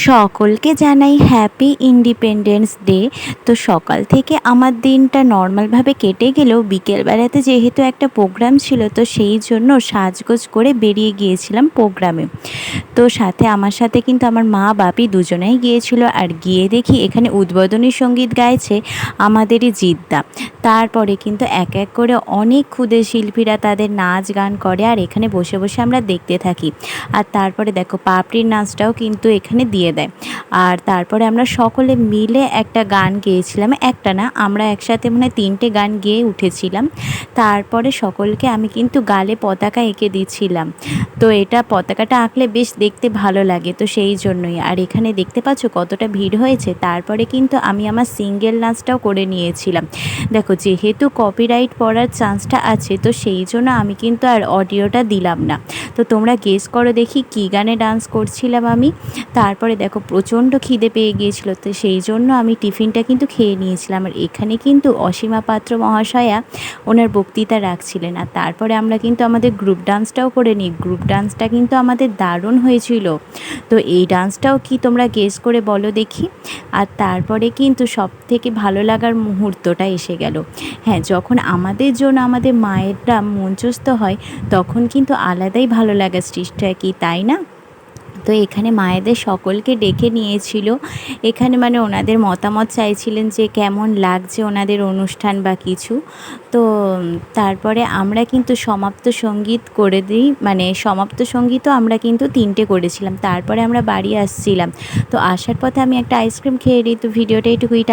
সকলকে জানাই happy independence day. তো সকাল থেকে আমার দিনটা নর্মালভাবে কেটে গেলেও বিকেলবেলাতে যেহেতু একটা প্রোগ্রাম ছিল, তো সেই জন্য সাজগোজ করে বেরিয়ে গিয়েছিলাম প্রোগ্রামে। তো সাথে আমার সাথে কিন্তু আমার মা বাপি দুজনেই গিয়েছিল। আর গিয়ে দেখি এখানে উদ্বোধনী সঙ্গীত গাইছে আমাদেরই জিদ্দা। তারপরে কিন্তু এক এক করে অনেক ক্ষুদে শিল্পীরা তাদের নাচ গান করে, আর এখানে বসে বসে আমরা দেখতে থাকি। আর তারপরে দেখো পাপড়ির নাচটাও কিন্তু এখানে দিয়ে দেয়। আর তারপরে আমরা সকলে মিলে একটা গান গেয়েছিলাম, একটা না, আমরা একসাথে মনে হয় 3টে গান গেয়ে উঠেছিলাম। তারপরে সকলকে আমি কিন্তু গালে পতাকা এঁকে দিচ্ছিলাম। তো এটা পতাকাটা আঁকলে বেশ দেখতে ভালো লাগে, তো সেই জন্যই। আর এখানে দেখতে পাচ্ছ কতটা ভিড় হয়েছে। তারপরে কিন্তু আমি আমার সিঙ্গেল নাচটাও করে নিয়েছিলাম। দেখো যেহেতু কপিরাইট পড়ার চান্সটা আছে, তো সেই জন্য আমি কিন্তু আর অডিওটা দিলাম না। তো তোমরা গেস করো দেখি কী গানে ডান্স করছিলাম আমি। তারপরে দেখো প্রচণ্ড খিদে পেয়ে গিয়েছিল, তো সেই জন্য আমি টিফিনটা কিন্তু খেয়ে নিয়েছিলাম। আর এখানে কিন্তু অসীমা পাত্র মহাশয়া ওনার বক্তৃতা রাখছিলেন। আর তারপরে আমরা কিন্তু আমাদের গ্রুপ ডান্সটাও করে নিই। গ্রুপ ডান্সটা কিন্তু আমাদের দারুণ হয়েছিল। তো এই ডান্সটাও কি তোমরা গেস করে বলো দেখি। আর তারপরে কিন্তু সব থেকে ভালো লাগার মুহূর্তটা এসে গেল। হ্যাঁ, যখন আমাদের জন্য আমাদের মায়েরা মঞ্চস্থ হয়, তখন কিন্তু আলাদাই ভালো লাগার সৃষ্টি হয়, কি তাই না? তো এখানে মায়েদের সকলকে ডেকে নিয়েছিল। এখানে মানে ওনাদের মতামত চাইছিলেন যে কেমন লাগছে ওনাদের অনুষ্ঠান বা কিছু। তো তারপরে আমরা কিন্তু সমাপ্ত সঙ্গীত করে দিই, মানে সমাপ্ত সঙ্গীতও আমরা কিন্তু 3টে করেছিলাম। তারপরে আমরা বাড়ি আসছিলাম। তো আসার পথে আমি একটা আইসক্রিম খেয়ে নিই। তো ভিডিওটা এইটুকুই।